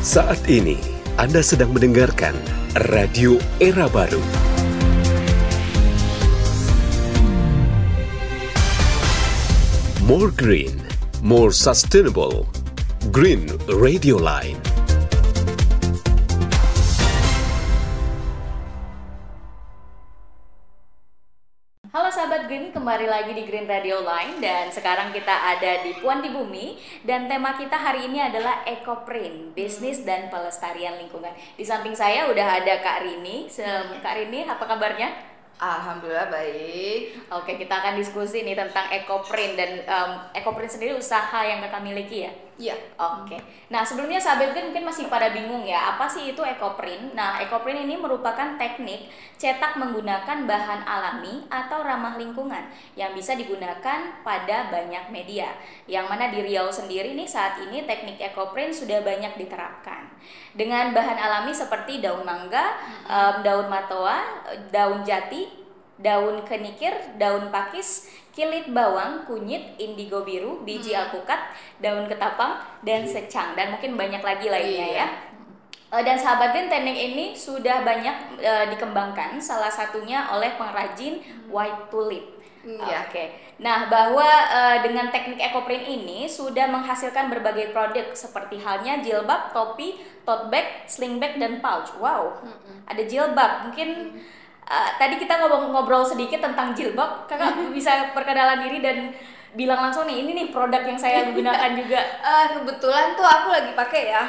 Saat ini, Anda sedang mendengarkan Radio Era Baru. More green, more sustainable. Green Radio Line. Halo sahabat Green, kembali lagi di Green Radio Line dan sekarang kita ada di Puan di Bumi dan tema kita hari ini adalah Ekoprint, bisnis dan pelestarian lingkungan. Di samping saya udah ada Kak Rini. Kak Rini, apa kabarnya? Alhamdulillah baik. Oke, kita akan diskusi nih tentang Ekoprint dan Ekoprint sendiri usaha yang Kakak miliki ya? Iya. Oke. Nah, sebelumnya sahabat Green mungkin masih pada bingung ya, apa sih itu Ekoprint? Nah, Ekoprint ini merupakan teknik cetak menggunakan bahan alami atau ramah lingkungan yang bisa digunakan pada banyak media. Yang mana di Riau sendiri nih saat ini teknik Ekoprint sudah banyak diterapkan. Dengan bahan alami seperti daun mangga, daun matoa, daun jati, daun kenikir, daun pakis, kilit bawang, kunyit, indigo biru, biji alpukat, daun ketapang, dan secang, dan mungkin banyak lagi lainnya ya. Dan sahabat Green, teknik ini sudah banyak dikembangkan, salah satunya oleh pengrajin white tulip. Oke. Nah, bahwa dengan teknik Ekoprint ini sudah menghasilkan berbagai produk seperti halnya jilbab, topi, tote bag, sling bag, dan pouch. Wow, ada jilbab. Mungkin tadi kita ngobrol sedikit tentang jilbab. Kakak bisa perkenalan diri dan bilang langsung nih, ini nih produk yang saya gunakan juga. Kebetulan tuh aku lagi pakai ya.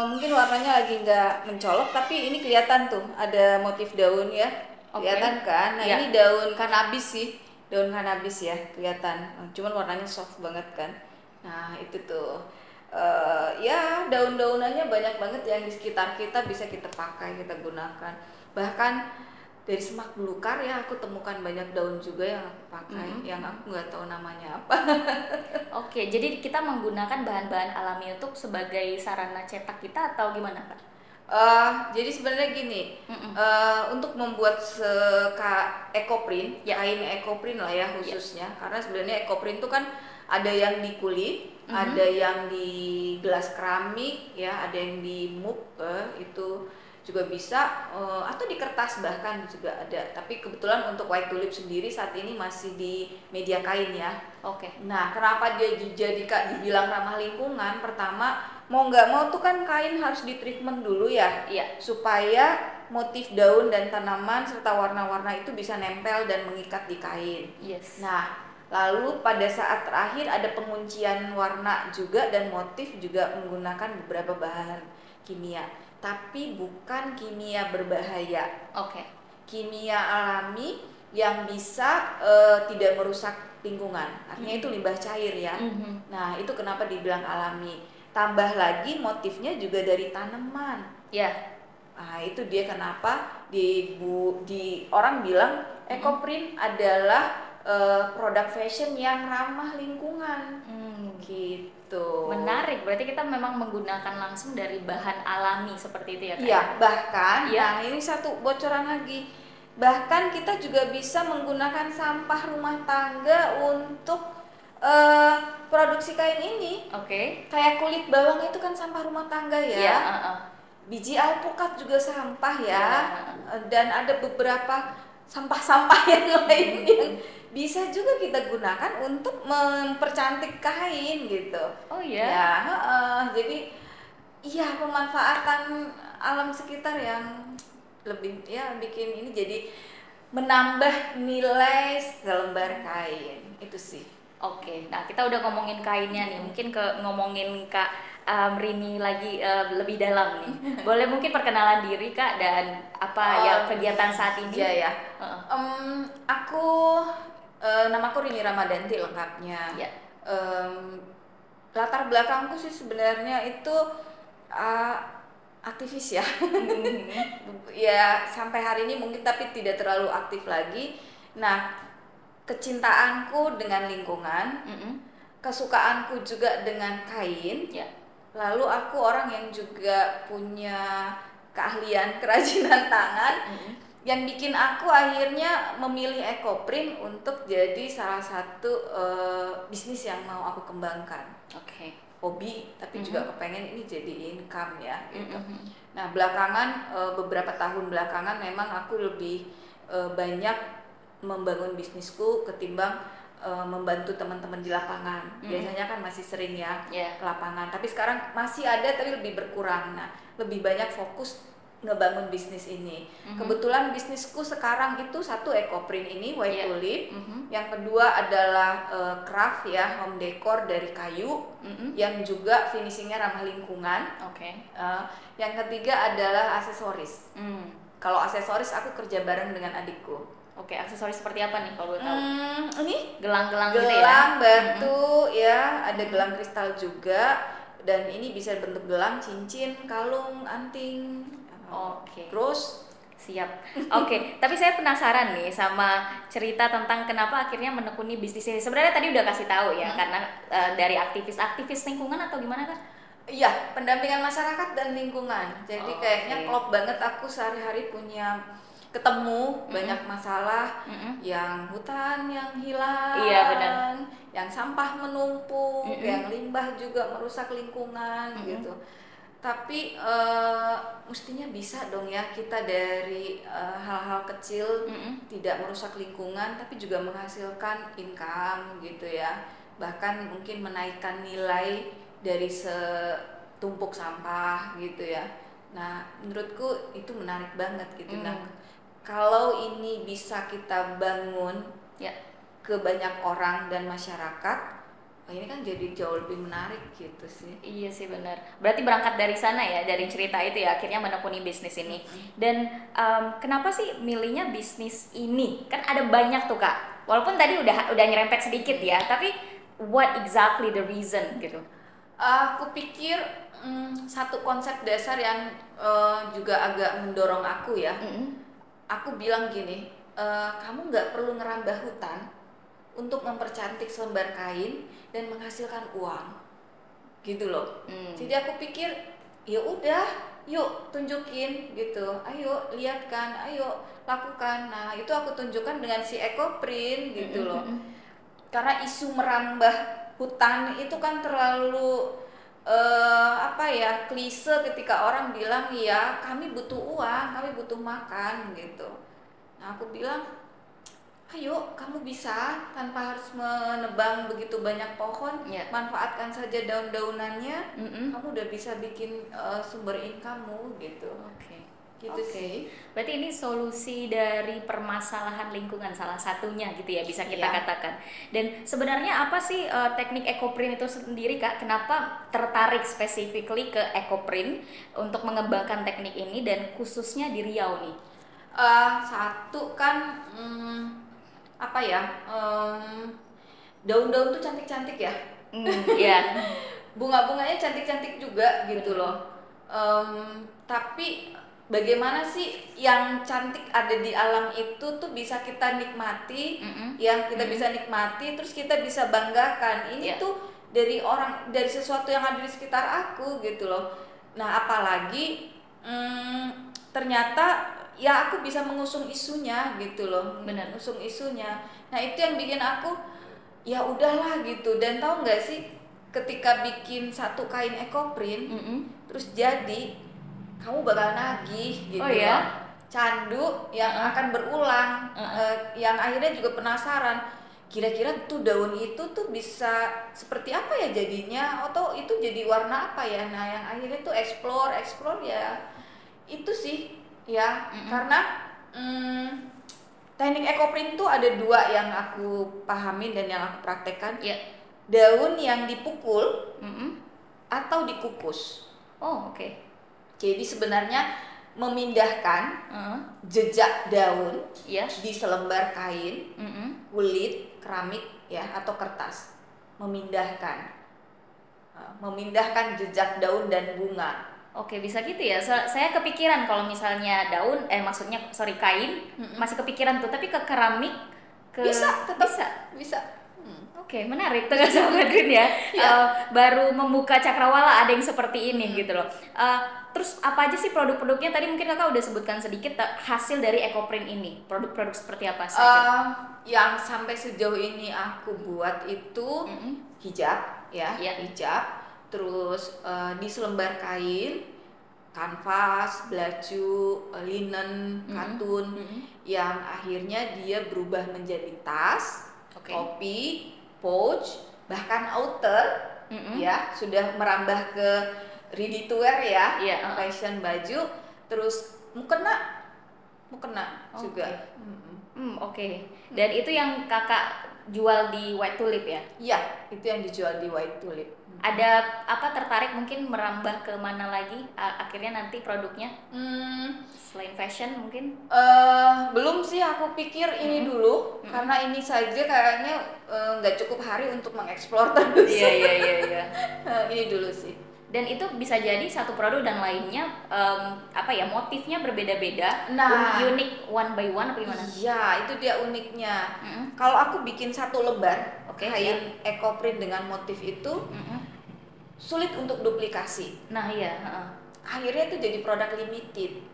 Mungkin warnanya lagi nggak mencolok, tapi ini kelihatan tuh ada motif daun ya. Kelihatan kan? Nah ini daun kanabis sih. Daun kanabis ya, kelihatan. Cuman warnanya soft banget kan. Nah itu tuh. Ya daun-daunannya banyak banget yang di sekitar kita bisa kita pakai, kita gunakan. Bahkan dari semak belukar ya aku temukan banyak daun juga yang aku pakai, yang aku nggak tahu namanya apa. Oke, jadi kita menggunakan bahan-bahan alami untuk sebagai sarana cetak kita atau gimana Kak? Jadi sebenarnya gini, untuk membuat ekoprint, kain ekoprint lah ya khususnya, karena sebenarnya ekoprint itu kan ada yang di kulit, ada yang di gelas keramik, ya, ada yang di mug, itu juga bisa, atau di kertas bahkan juga ada. Tapi kebetulan untuk white tulip sendiri saat ini masih di media kain ya. Oke. Nah, kenapa dia dibilang ramah lingkungan? Pertama, mau nggak mau tuh kan kain harus di treatment dulu ya, supaya motif daun dan tanaman serta warna-warna itu bisa nempel dan mengikat di kain. Yes. Nah, lalu pada saat terakhir ada penguncian warna juga dan motif juga menggunakan beberapa bahan kimia. Tapi bukan kimia berbahaya. Oke. Kimia alami yang bisa tidak merusak lingkungan. Artinya itu limbah cair ya. Nah, itu kenapa dibilang alami. Tambah lagi motifnya juga dari tanaman. Nah, itu dia kenapa di orang bilang Ekoprint adalah produk fashion yang ramah lingkungan. Gitu. Menarik, berarti kita memang menggunakan langsung dari bahan alami seperti itu ya Kak? Iya, bahkan nah ini satu bocoran lagi. Bahkan kita juga bisa menggunakan sampah rumah tangga untuk produksi kain ini. Oke. Kayak kulit bawang itu kan sampah rumah tangga ya. Biji alpukat juga sampah ya. Dan ada beberapa sampah-sampah yang lain yang bisa juga kita gunakan untuk mempercantik kain gitu. Oh iya. Ya, jadi iya, pemanfaatan alam sekitar yang lebih ya bikin ini jadi menambah nilai selembar kain. Itu sih. Oke. Nah, kita udah ngomongin kainnya nih. Mungkin ngomongin Kak Rini lagi lebih dalam nih. Boleh mungkin perkenalan diri Kak dan apa ya kegiatan saat ini? Iya ya. Namaku Rini Ramadanti lengkapnya. Latar belakangku sih sebenarnya itu aktivis ya. Ya sampai hari ini mungkin tapi tidak terlalu aktif lagi. Nah, kecintaanku dengan lingkungan, kesukaanku juga dengan kain. Lalu aku orang yang juga punya keahlian kerajinan tangan. Yang bikin aku akhirnya memilih Ekoprint untuk jadi salah satu bisnis yang mau aku kembangkan. Oke. hobi tapi juga kepengen ini jadi income ya gitu. Nah belakangan beberapa tahun belakangan memang aku lebih banyak membangun bisnisku ketimbang membantu teman-teman di lapangan. Biasanya kan masih sering ya ke lapangan, tapi sekarang masih ada tapi lebih berkurang. Nah lebih banyak fokus ngebangun bisnis ini. Kebetulan bisnisku sekarang itu satu ekoprint ini white tulip, yang kedua adalah craft ya, home decor dari kayu, yang juga finishingnya ramah lingkungan. Yang ketiga adalah aksesoris. Kalau aksesoris aku kerja bareng dengan adikku. Aksesoris seperti apa nih kalau boleh tahu? Ini Gelang-gelang gitu ya? Gelang, batu ya, ada gelang kristal juga, dan ini bisa bentuk gelang, cincin, kalung, anting. Terus siap. Tapi saya penasaran nih sama cerita tentang kenapa akhirnya menekuni bisnis ini. Sebenarnya tadi udah kasih tahu ya, karena dari aktivis lingkungan atau gimana kan? Iya, pendampingan masyarakat dan lingkungan. Jadi kayaknya klop banget aku sehari-hari punya ketemu banyak masalah, yang hutan yang hilang, yang sampah menumpuk, yang limbah juga merusak lingkungan gitu. Tapi mestinya bisa dong ya kita dari hal-hal kecil tidak merusak lingkungan tapi juga menghasilkan income gitu ya, bahkan mungkin menaikkan nilai dari setumpuk sampah gitu ya. Nah menurutku itu menarik banget gitu. Nah kalau ini bisa kita bangun ke banyak orang dan masyarakat, ini kan jadi jauh lebih menarik gitu sih. Iya sih benar. Berarti berangkat dari sana ya, dari cerita itu ya akhirnya menekuni bisnis ini. Dan kenapa sih milihnya bisnis ini? Kan ada banyak tuh Kak. Walaupun tadi udah nyerempet sedikit ya, tapi what exactly the reason gitu? Aku pikir satu konsep dasar yang juga agak mendorong aku ya. Aku bilang gini, kamu nggak perlu ngerambah hutan untuk mempercantik selembar kain dan menghasilkan uang, gitu loh. Jadi aku pikir ya udah, yuk tunjukin gitu, ayo lihat kan, ayo lakukan. Nah itu aku tunjukkan dengan si ekoprint gitu loh. Karena isu merambah hutan itu kan terlalu klise ketika orang bilang ya kami butuh uang, kami butuh makan gitu. Nah aku bilang ayo kamu bisa tanpa harus menebang begitu banyak pohon, manfaatkan saja daun-daunannya, kamu udah bisa bikin sumber income-mu gitu. Gitu sih. Berarti ini solusi dari permasalahan lingkungan salah satunya gitu ya, bisa kita katakan. Dan sebenarnya apa sih teknik ekoprint itu sendiri Kak? Kenapa tertarik specifically ke ekoprint untuk mengembangkan teknik ini dan khususnya di Riau nih? Satu kan daun-daun tuh cantik-cantik ya. Bunga-bunganya cantik-cantik juga gitu loh. Tapi bagaimana sih yang cantik ada di alam itu tuh bisa kita nikmati, kita bisa nikmati, terus kita bisa banggakan. Ini tuh dari sesuatu yang ada di sekitar aku gitu loh. Nah apalagi ternyata ya aku bisa mengusung isunya gitu loh, mengusung isunya. Nah itu yang bikin aku ya udahlah gitu. Dan tahu nggak sih ketika bikin satu kain ekoprint terus jadi, kamu bakal nagih gitu loh. Candu yang akan berulang, yang akhirnya juga penasaran kira-kira tuh daun itu tuh bisa seperti apa ya jadinya, atau itu jadi warna apa ya. Nah yang akhirnya tuh explore ya itu sih ya. Karena teknik ekoprint tuh ada dua yang aku pahamin dan yang aku praktekkan. Daun yang dipukul atau dikukus. Jadi sebenarnya memindahkan jejak daun di selembar kain, kulit, keramik ya atau kertas. Memindahkan jejak daun dan bunga. Bisa gitu ya. Saya kepikiran kalau misalnya daun, kain masih kepikiran tuh, tapi ke keramik bisa. Menarik tuh Sobat Green ya. Baru membuka cakrawala ada yang seperti ini gitu loh. Terus apa aja sih produk-produknya? Tadi mungkin Kakak udah sebutkan sedikit hasil dari ekoprint ini. Produk-produk seperti apa saja? Yang sampai sejauh ini aku buat itu hijab ya, hijab. terus di selembar kain, kanvas, baju, linen, katun, yang akhirnya dia berubah menjadi tas, topi, pouch, bahkan outer, ya sudah merambah ke ready to wear ya, fashion baju, terus mukena juga. Dan itu yang kakak jual di White Tulip ya? Iya, itu yang dijual di White Tulip. Ada apa tertarik mungkin merambah ke mana lagi akhirnya nanti produknya? Selain fashion mungkin? Belum sih, aku pikir ini dulu karena ini saja kayaknya nggak cukup hari untuk mengeksplor terus. Iya. Ini dulu sih. Dan itu bisa jadi satu produk dan lainnya motifnya berbeda-beda, unik one by one apa gimana? Iya, itu dia uniknya. Kalau aku bikin satu lembar kain ekoprint dengan motif itu sulit untuk duplikasi. Nah iya. Akhirnya itu jadi produk limited.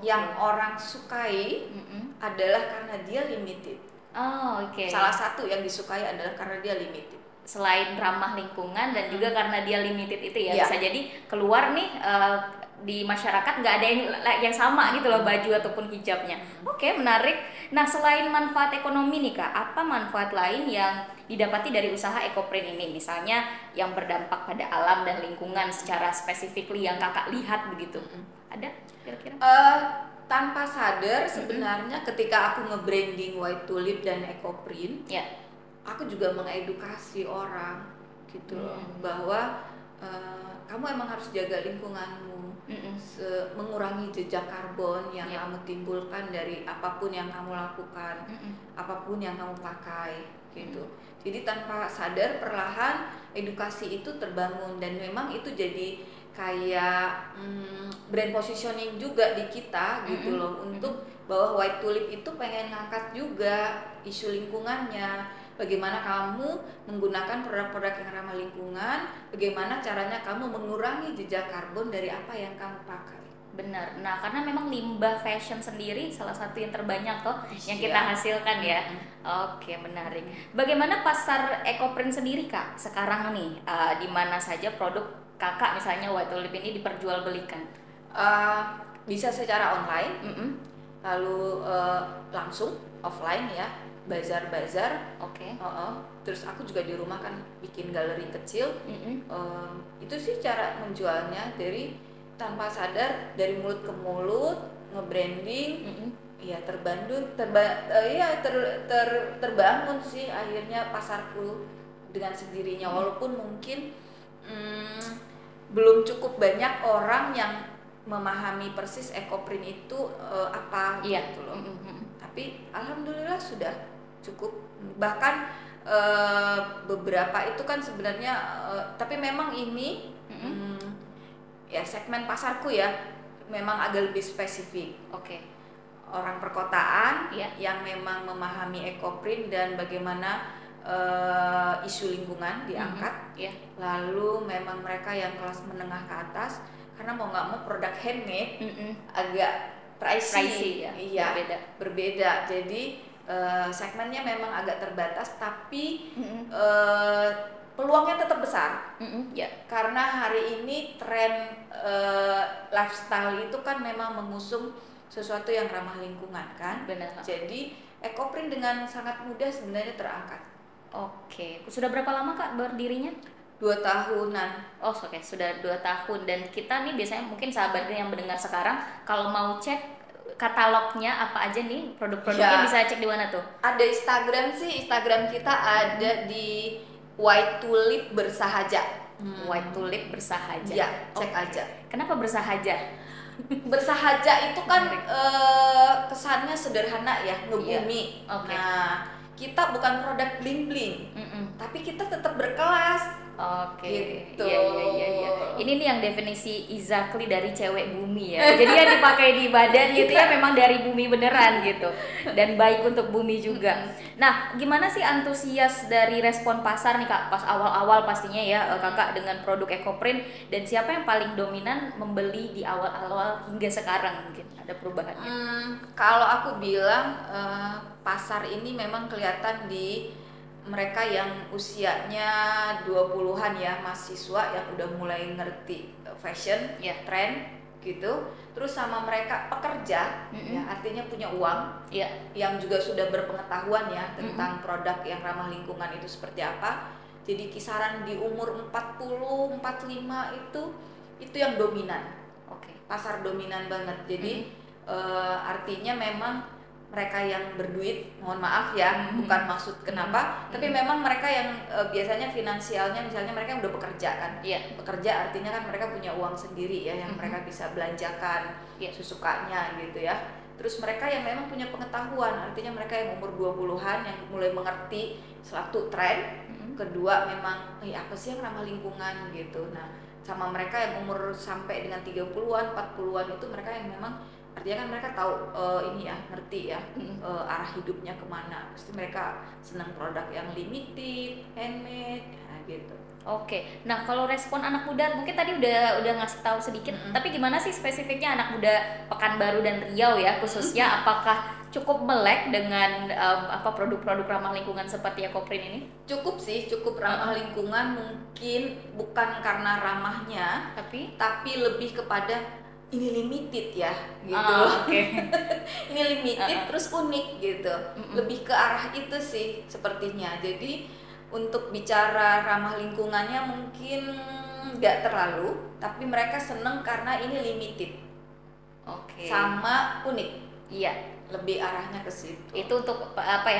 Yang orang sukai adalah karena dia limited. Salah satu yang disukai adalah karena dia limited. Selain ramah lingkungan dan juga karena dia limited itu ya, bisa jadi keluar nih di masyarakat nggak ada yang sama gitu loh baju ataupun hijabnya. Menarik. Nah, selain manfaat ekonomi nih Kak, apa manfaat lain yang didapati dari usaha ekoprint ini? Misalnya yang berdampak pada alam dan lingkungan secara spesifikly yang Kakak lihat begitu. Ada kira-kira? Tanpa sadar sebenarnya ketika aku nge-branding White Tulip dan ekoprint, aku juga mengedukasi orang gitu loh, bahwa kamu emang harus jaga lingkunganmu, mengurangi jejak karbon yang kamu timbulkan dari apapun yang kamu lakukan, apapun yang kamu pakai gitu. Jadi tanpa sadar perlahan edukasi itu terbangun dan memang itu jadi kayak brand positioning juga di kita gitu loh, untuk bahwa White Tulip itu pengen ngangkat juga isu lingkungannya. Bagaimana kamu menggunakan produk-produk yang ramah lingkungan, bagaimana caranya kamu mengurangi jejak karbon dari apa yang kamu pakai. Benar. Nah, karena memang limbah fashion sendiri salah satu yang terbanyak yang kita hasilkan ya. Menarik. Bagaimana pasar ekoprint sendiri Kak sekarang nih? Di mana saja produk Kakak misalnya White Tulip ini diperjualbelikan? Bisa secara online, lalu langsung offline ya. Bazar-bazar, terus aku juga di rumah kan bikin galeri kecil, itu sih cara menjualnya, dari tanpa sadar, dari mulut ke mulut, nge-branding, terbangun sih akhirnya pasarku dengan sendirinya, walaupun mungkin belum cukup banyak orang yang memahami persis ekoprint itu apa gitu loh, tapi alhamdulillah sudah cukup. Bahkan beberapa itu kan sebenarnya tapi memang ini segmen pasarku ya memang agak lebih spesifik. Orang perkotaan yang memang memahami ekoprint dan bagaimana isu lingkungan diangkat. Lalu memang mereka yang kelas menengah ke atas, karena mau nggak mau produk handmade agak pricey ya. Berbeda. Jadi segmennya memang agak terbatas, tapi peluangnya tetap besar. Karena hari ini tren lifestyle itu kan memang mengusung sesuatu yang ramah lingkungan kan. Benar. Jadi ekoprint dengan sangat mudah sebenarnya terangkat. Sudah berapa lama Kak berdirinya? 2 tahunan. Sudah 2 tahun. Dan kita nih biasanya mungkin sahabat yang mendengar sekarang kalau mau cek katalognya apa aja nih, produk-produknya bisa cek di mana tuh? Ada Instagram sih, Instagram kita ada di White Tulip Bersahaja. White Tulip Bersahaja. Ya, cek aja. Kenapa bersahaja? Bersahaja itu kan kesannya sederhana ya, ngebumi. Nah, kita bukan produk bling-bling, tapi kita tetap berkelas. Gitu. Iya. Ini nih yang definisi exactly dari cewek bumi ya. Jadi yang dipakai di badan gitu ya memang dari bumi beneran gitu. Dan baik untuk bumi juga. Nah, gimana sih antusias dari respon pasar nih Kak pas awal-awal pastinya ya Kakak dengan produk ekoprint, dan siapa yang paling dominan membeli di awal-awal hingga sekarang, mungkin ada perubahannya? Kalau aku bilang pasar ini memang kelihatan di mereka yang usianya 20-an ya, mahasiswa yang udah mulai ngerti fashion, tren gitu. Terus sama mereka pekerja, ya artinya punya uang, yang juga sudah berpengetahuan ya tentang produk yang ramah lingkungan itu seperti apa. Jadi kisaran di umur 40, 45 itu yang dominan. Pasar dominan banget. Jadi artinya memang mereka yang berduit, mohon maaf ya, bukan maksud kenapa, tapi memang mereka yang biasanya finansialnya, misalnya mereka yang udah bekerja kan, bekerja artinya kan mereka punya uang sendiri ya, yang mereka bisa belanjakan sesukanya gitu ya. Terus mereka yang memang punya pengetahuan, artinya mereka yang umur 20-an yang mulai mengerti suatu tren. Kedua memang apa sih yang ramah lingkungan gitu. Nah, sama mereka yang umur sampai dengan 30-an, 40-an itu mereka yang memang artinya kan mereka tahu ini ya, ngerti ya arah hidupnya kemana. Pasti mereka senang produk yang limited, handmade, gitu. Nah kalau respon anak muda mungkin tadi udah ngasih tahu sedikit, tapi gimana sih spesifiknya anak muda Pekanbaru dan Riau ya khususnya, apakah cukup melek dengan produk-produk ramah lingkungan seperti Ecoprint ini? Cukup sih, cukup ramah lingkungan, mungkin bukan karena ramahnya, tapi lebih kepada ini limited ya gitu. Ini limited terus unik gitu. Lebih ke arah itu sih sepertinya. Jadi untuk bicara ramah lingkungannya mungkin nggak terlalu, tapi mereka seneng karena ini limited. Sama unik. Lebih arahnya ke situ. Itu untuk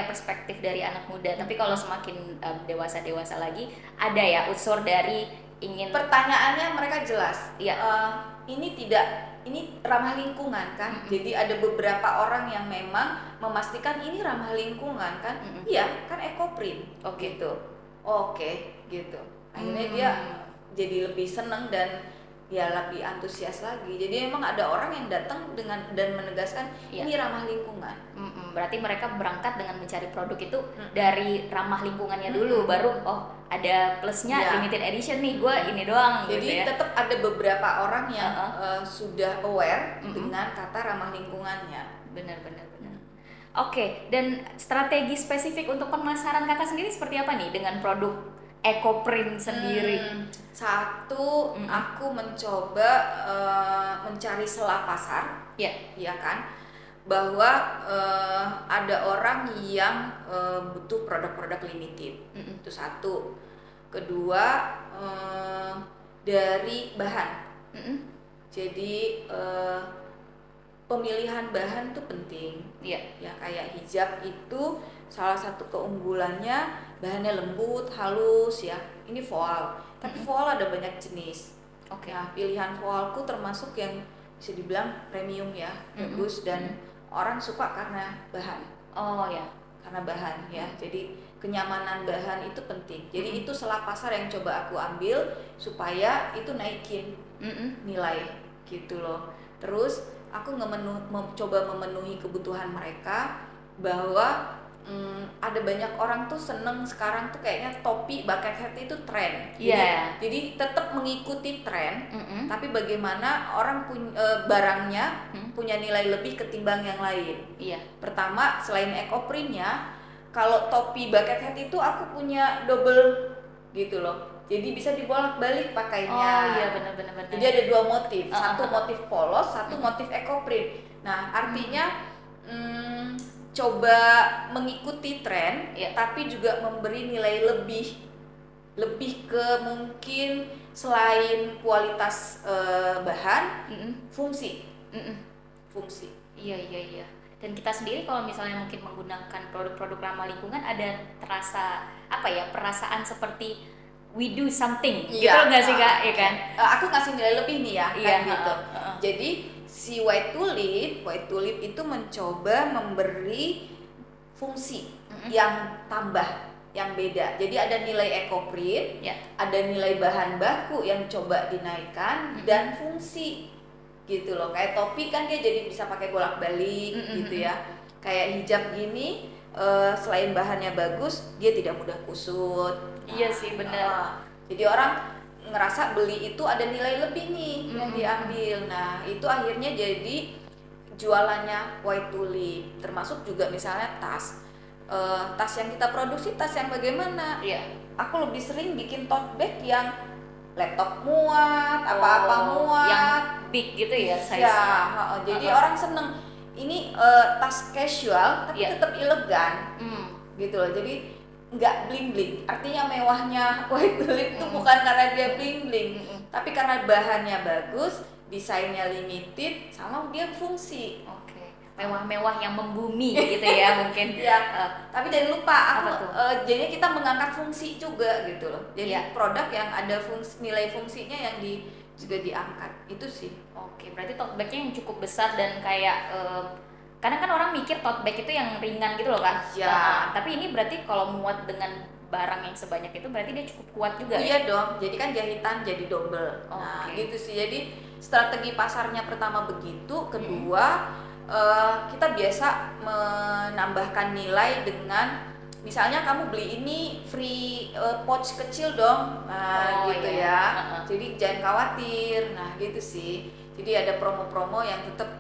perspektif dari anak muda. Tapi kalau semakin dewasa lagi, ada ya unsur dari ingin. Pertanyaannya mereka jelas. Ini ramah lingkungan kan. Jadi ada beberapa orang yang memang memastikan ini ramah lingkungan kan. Iya, kan Ecoprint. Gitu. Gitu. Akhirnya dia jadi lebih seneng dan ya lebih antusias lagi. Jadi memang ada orang yang datang dan menegaskan ini ramah lingkungan. Berarti mereka berangkat dengan mencari produk itu dari ramah lingkungannya dulu, baru ada plusnya limited edition nih, gue ini doang. Jadi gitu ya. Tetap ada beberapa orang yang sudah aware dengan kata ramah lingkungannya. Benar. Dan strategi spesifik untuk pemasaran kakak sendiri seperti apa nih dengan produk Ecoprint sendiri? Satu, aku mencoba mencari celah pasar, ya kan, bahwa ada orang yang butuh produk-produk limited. Itu satu. Kedua, dari bahan. Jadi pemilihan bahan tuh penting. Ya kayak hijab itu salah satu keunggulannya bahannya lembut, halus ya. Ini voal. Tapi voal ada banyak jenis. Nah, pilihan voalku termasuk yang bisa dibilang premium ya, bagus dan orang suka karena bahan. Karena bahan ya. Jadi kenyamanan bahan itu penting. Jadi itu celah pasar yang coba aku ambil supaya itu naikin nilai gitu loh. Terus aku coba memenuhi kebutuhan mereka bahwa ada banyak orang tuh seneng sekarang tuh kayaknya topi bucket hat itu tren. Jadi tetap mengikuti tren, tapi bagaimana orang barangnya punya nilai lebih ketimbang yang lain. Pertama, selain Ecoprintnya, kalau topi bucket hat itu aku punya double gitu loh. Jadi bisa dibolak-balik pakainya. Benar. Jadi ada dua motif, satu motif polos, satu motif Ecoprint. Nah, artinya coba mengikuti tren, tapi juga memberi nilai lebih ke mungkin selain kualitas bahan, fungsi. Fungsi. Iya. Dan kita sendiri kalau misalnya mungkin menggunakan produk-produk ramah lingkungan ada terasa perasaan seperti we do something, gitu nggak sih Kak? Ya kan? Aku kasih nilai lebih nih ya, kan gitu. Jadi si White Tulip itu mencoba memberi fungsi yang tambah, yang beda. Jadi ada nilai Ecoprint, ada nilai bahan baku yang coba dinaikkan dan fungsi gitu loh. Kayak topi kan dia jadi bisa pakai bolak-balik gitu ya. Kayak hijab gini selain bahannya bagus, dia tidak mudah kusut. Iya sih, benar. Jadi orang ngerasa beli itu ada nilai lebih nih yang diambil. Nah, itu akhirnya jadi jualannya White Tulip. Termasuk juga misalnya tas. tas yang kita produksi, tas yang bagaimana. Aku lebih sering bikin tote bag yang laptop muat, apa-apa muat, yang big gitu ya size-nya. Jadi orang seneng ini tas casual tapi tetap elegan, gitu loh. Jadi nggak bling bling. Artinya mewahnya White Tulip itu bukan karena dia bling bling, tapi karena bahannya bagus, desainnya limited, sama dia fungsi. Mewah-mewah yang membumi gitu ya mungkin. Tapi jangan lupa jadinya kita mengangkat fungsi juga gitu loh. Jadi produk yang ada nilai fungsinya yang juga diangkat itu sih. Berarti tote bagnya yang cukup besar dan kayak kadang kan orang mikir tote bag itu yang ringan gitu loh kan. Tapi ini berarti kalau muat dengan barang yang sebanyak itu berarti dia cukup kuat juga. Iya dong. Jadi kan jahitan jadi double. Nah gitu sih. Jadi strategi pasarnya pertama begitu, kedua kita biasa menambahkan nilai dengan misalnya kamu beli ini free pouch kecil dong, gitu ya. Jadi jangan khawatir, gitu sih. Jadi ada promo-promo yang tetap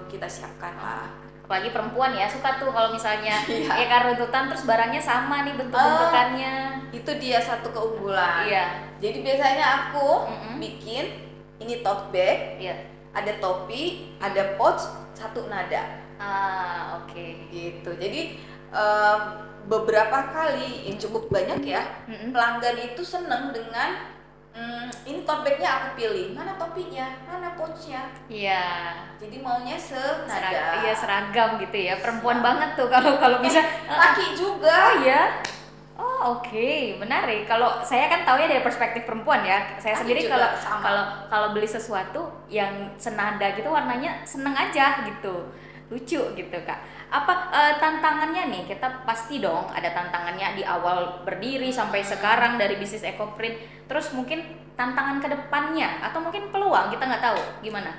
kita siapkan lah. Apalagi perempuan ya suka tuh kalau misalnya karena runtutan terus barangnya sama nih bentuk-bentukannya. Itu dia satu keunggulan. Jadi biasanya aku bikin ini tote bag, ada topi, ada pouch, satu nada. Gitu. Jadi beberapa kali, cukup banyak ya, pelanggan itu seneng dengan ini tote bagnya aku pilih, mana topinya, mana pouchnya. Jadi maunya senada. Seragam gitu ya. Perempuan banget tuh kalau bisa. Laki juga. Menarik. Kalau saya kan taunya dari perspektif perempuan ya. Saya sendiri kalau beli sesuatu yang senada gitu warnanya seneng aja gitu. Lucu gitu Kak. Apa tantangannya nih? Kita pasti dong ada tantangannya di awal berdiri sampai sekarang dari bisnis EcoPrint. Terus mungkin tantangan ke depannya atau mungkin peluang, kita nggak tahu. Gimana?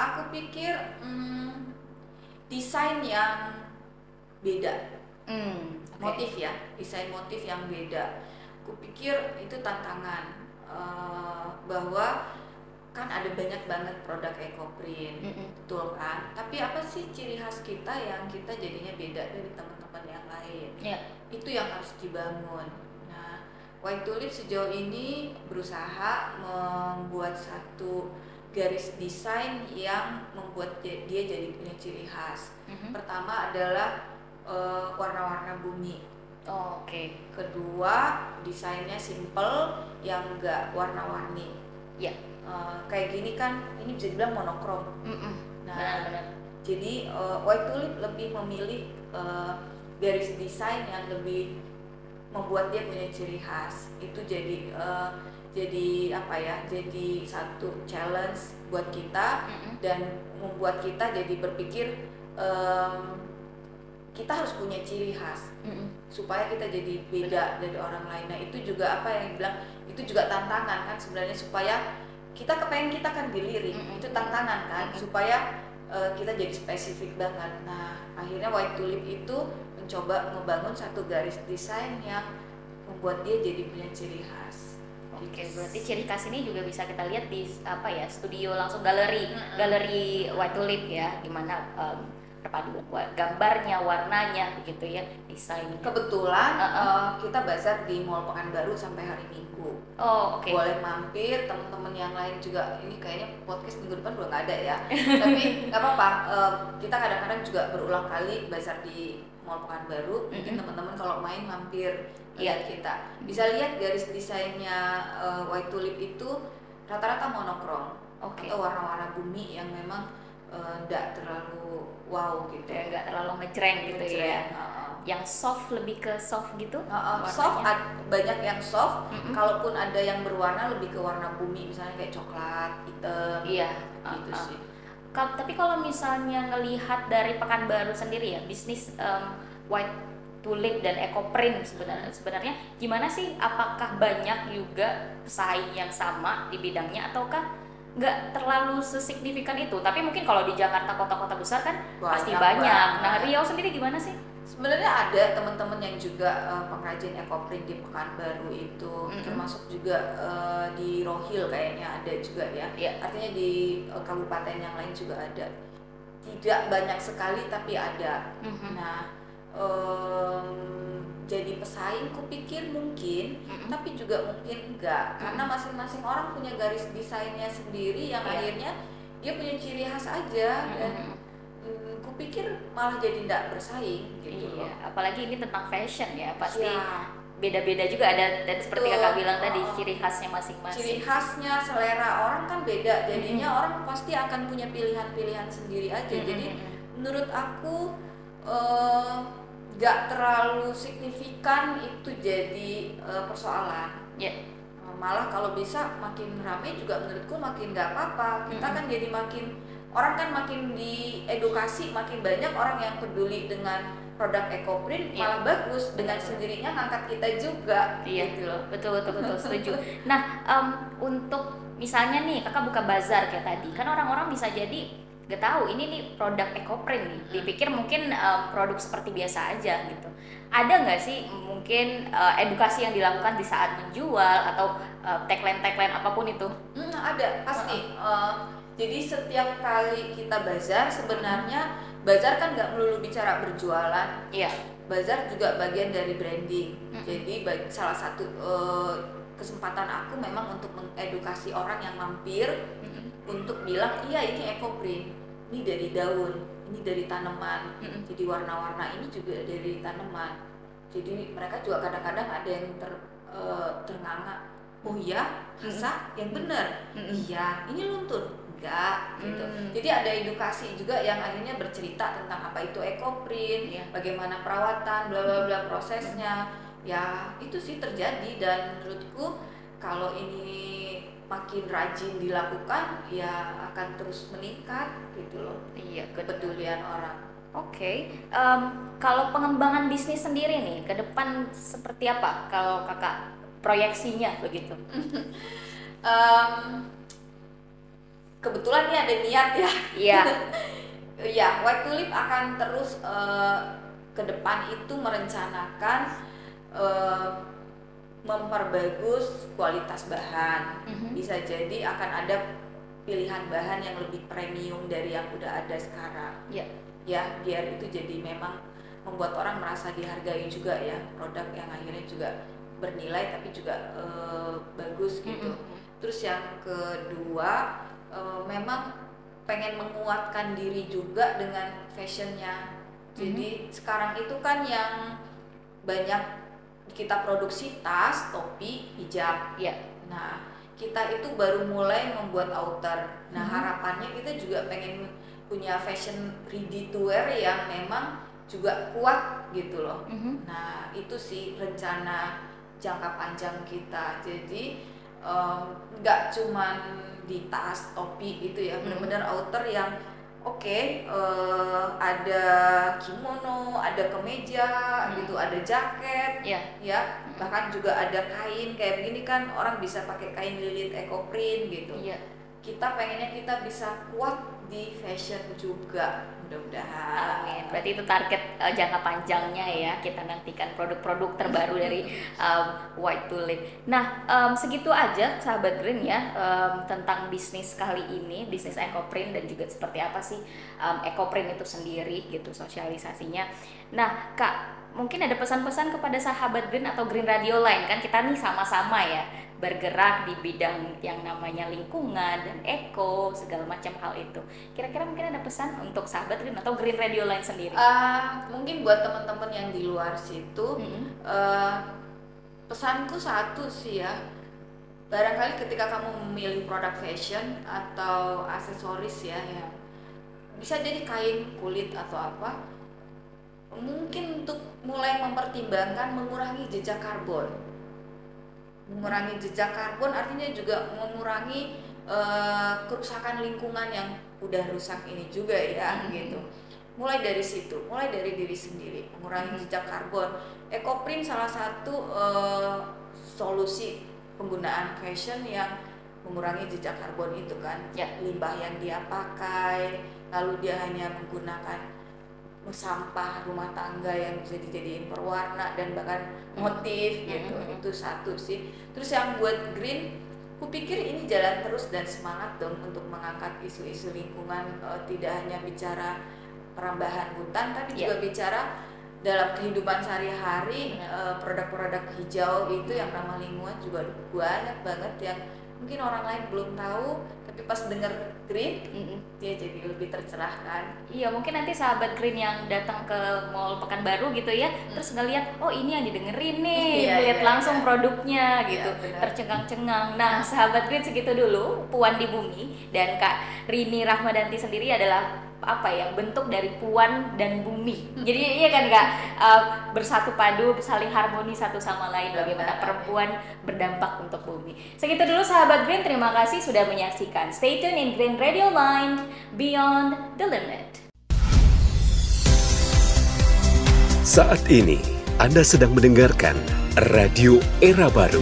Aku pikir desain yang beda. Motif ya, desain motif yang beda. Aku pikir itu tantangan, bahwa kan ada banyak banget produk EcoPrint, betul kan? Tapi apa sih ciri khas kita yang kita jadinya beda dari teman-teman yang lain? Itu yang harus dibangun. Nah, White Tulip sejauh ini berusaha membuat satu garis desain yang membuat dia jadi punya ciri khas. Pertama adalah warna-warna bumi. Kedua, desainnya simple yang enggak warna-warni. Kayak gini kan, ini bisa dibilang monokrom. Benar-benar. Jadi White Tulip lebih memilih garis desain yang lebih membuat dia punya ciri khas. Itu jadi apa ya? Jadi satu challenge buat kita dan membuat kita jadi berpikir kita harus punya ciri khas supaya kita jadi beda dari orang lain. Nah itu juga apa yang bilang, itu juga tantangan kan sebenarnya, supaya kita kepengen kita kan dilirik, itu tantangan kan, supaya kita jadi spesifik banget. Nah akhirnya White Tulip itu mencoba membangun satu garis desain yang membuat dia jadi punya ciri khas. Berarti ciri khas ini juga bisa kita lihat di studio langsung galeri White Tulip ya, gimana perpaduan gambarnya, warnanya begitu ya, desainnya. Kebetulan kita bazar di Mall Pekanbaru sampai hari Minggu. Boleh mampir, teman-teman yang lain juga. Ini kayaknya podcast minggu depan udah nggak ada ya. Tapi nggak apa-apa. Kita kadang-kadang juga berulang kali bazar di Mall Pekanbaru. Mungkin teman-teman kalau main mampir lihat kita. Bisa lihat garis desainnya White Tulip itu rata-rata monokrom atau warna-warna bumi yang memang nggak terlalu wow gitu ya, nggak terlalu ngejreng gitu ya. Yang soft, lebih ke soft gitu. Soft, banyak yang soft. Kalaupun ada yang berwarna lebih ke warna bumi, misalnya kayak coklat, hitam. Gitu sih. Tapi kalau misalnya ngelihat dari Pekanbaru sendiri ya, bisnis White Tulip dan EcoPrint sebenarnya gimana sih? Apakah banyak juga pesaing yang sama di bidangnya ataukah nggak terlalu sesignifikan itu? Tapi mungkin kalau di Jakarta, kota-kota besar kan pasti banyak. Nah Riau sendiri gimana sih? Sebenarnya ada teman-teman yang juga pengrajin EcoPrint di Pekanbaru itu, termasuk juga di Rohil kayaknya ada juga ya. Artinya di kabupaten yang lain juga ada. Tidak banyak sekali tapi ada. Nah jadi pesaing, kupikir mungkin, tapi juga mungkin enggak, karena masing-masing orang punya garis desainnya sendiri yang akhirnya dia punya ciri khas aja, dan kupikir malah jadi tidak bersaing gitu loh. Apalagi ini tentang fashion ya, pasti beda-beda juga ada, dan seperti kakak bilang tadi, ciri khasnya masing-masing. Ciri khasnya, selera orang kan beda, jadinya orang pasti akan punya pilihan-pilihan sendiri aja. Jadi menurut aku gak terlalu signifikan itu jadi persoalan. Malah kalau bisa makin ramai juga menurutku makin gak apa-apa. Kita kan jadi makin, orang kan makin diedukasi, makin banyak orang yang peduli dengan produk ekoprint, malah bagus, dengan sendirinya ngangkat kita juga. Gitu loh. Betul setuju. Nah, untuk misalnya nih kakak buka bazar kayak tadi, kan orang-orang bisa jadi gak tahu ini nih produk ekoprint nih, dipikir mungkin produk seperti biasa aja gitu. Ada nggak sih mungkin edukasi yang dilakukan di saat menjual atau tagline apapun itu? Ada pasti. Jadi setiap kali kita bazar, sebenarnya bazar kan nggak melulu bicara berjualan. Bazar juga bagian dari branding. Jadi salah satu kesempatan aku memang untuk mengedukasi orang yang mampir untuk bilang iya ini ekoprint, ini dari daun, ini dari tanaman, jadi warna-warna ini juga dari tanaman. Jadi mereka juga kadang-kadang ada yang ternganga, oh iya, masa yang benar, iya ini luntur, enggak gitu. Jadi ada edukasi juga yang akhirnya bercerita tentang apa itu ekoprint, bagaimana perawatan, bla bla bla prosesnya. Ya itu sih terjadi, dan menurutku kalau ini makin rajin dilakukan ya akan terus meningkat gitu loh. Kepedulian orang. Kalau pengembangan bisnis sendiri nih ke depan seperti apa kalau kakak proyeksinya begitu? Kebetulan ini ada niat ya. Ya, White Tulip akan terus ke depan itu merencanakan memperbagus kualitas bahan. Bisa jadi akan ada pilihan bahan yang lebih premium dari yang udah ada sekarang. Ya, biar itu jadi memang membuat orang merasa dihargai juga ya, produk yang akhirnya juga bernilai tapi juga bagus gitu. Terus yang kedua, memang pengen menguatkan diri juga dengan fashionnya. Jadi sekarang itu kan yang banyak kita produksi tas, topi, hijab. Nah, kita itu baru mulai membuat outer. Nah, harapannya kita juga pengen punya fashion ready to wear yang memang juga kuat gitu loh. Nah, itu sih rencana jangka panjang kita. Jadi nggak cuman di tas, topi gitu ya, benar-benar outer yang ada kimono, ada kemeja gitu, ada jaket, ya, bahkan juga ada kain kayak begini kan, orang bisa pakai kain lilit ekoprint gitu. Kita pengennya kita bisa kuat di fashion juga, mudah-mudahan. Amin. Berarti itu target jangka panjangnya ya, kita nantikan produk-produk terbaru dari White Tulip. Nah, segitu aja sahabat Green ya tentang bisnis kali ini, bisnis ekoprint, dan juga seperti apa sih ekoprint itu sendiri gitu, sosialisasinya. Nah Kak, mungkin ada pesan-pesan kepada sahabat Green atau Green Radio lain, kan kita nih sama-sama ya bergerak di bidang yang namanya lingkungan dan eko, segala macam hal itu. Kira-kira mungkin ada pesan untuk sahabat Green atau Green Radio lain sendiri? Mungkin buat teman-teman yang di luar situ, pesanku satu sih ya, barangkali ketika kamu memilih produk fashion atau aksesoris ya, bisa jadi kain, kulit atau apa, mungkin untuk mulai mempertimbangkan mengurangi jejak karbon. Mengurangi jejak karbon artinya juga mengurangi kerusakan lingkungan yang udah rusak ini juga ya, gitu. Mulai dari situ, mulai dari diri sendiri, mengurangi jejak karbon. Ekoprint salah satu solusi penggunaan fashion yang mengurangi jejak karbon itu kan. Limbah yang dia pakai, lalu dia hanya menggunakan sampah rumah tangga yang bisa dijadiin perwarna dan bahkan motif gitu. Itu satu sih. Terus yang buat Green, kupikir ini jalan terus dan semangat dong untuk mengangkat isu-isu lingkungan, tidak hanya bicara perambahan hutan tapi juga bicara dalam kehidupan sehari-hari produk-produk hijau itu yang ramah lingkungan juga banyak banget yang mungkin orang lain belum tahu, tapi pas dengar green dia jadi lebih tercerahkan. Iya, mungkin nanti sahabat green yang datang ke Mall Pekanbaru gitu ya, terus ngeliat oh ini yang didengerin nih, lihat langsung produknya gitu, tercengang-cengang. Nah sahabat green, segitu dulu Puan di Bumi, dan Kak Rini Rahmadanti sendiri adalah bentuk dari Puan dan Bumi. Jadi iya kan Kak, bersatu padu, saling harmoni satu sama lain, bagaimana perempuan berdampak untuk bumi. Segitu dulu sahabat Green, terima kasih sudah menyaksikan. Stay tune in Green Radio Line, Beyond the Limit. Saat ini Anda sedang mendengarkan Radio Era Baru.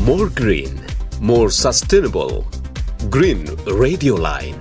More green, more sustainable. Green Radio Line.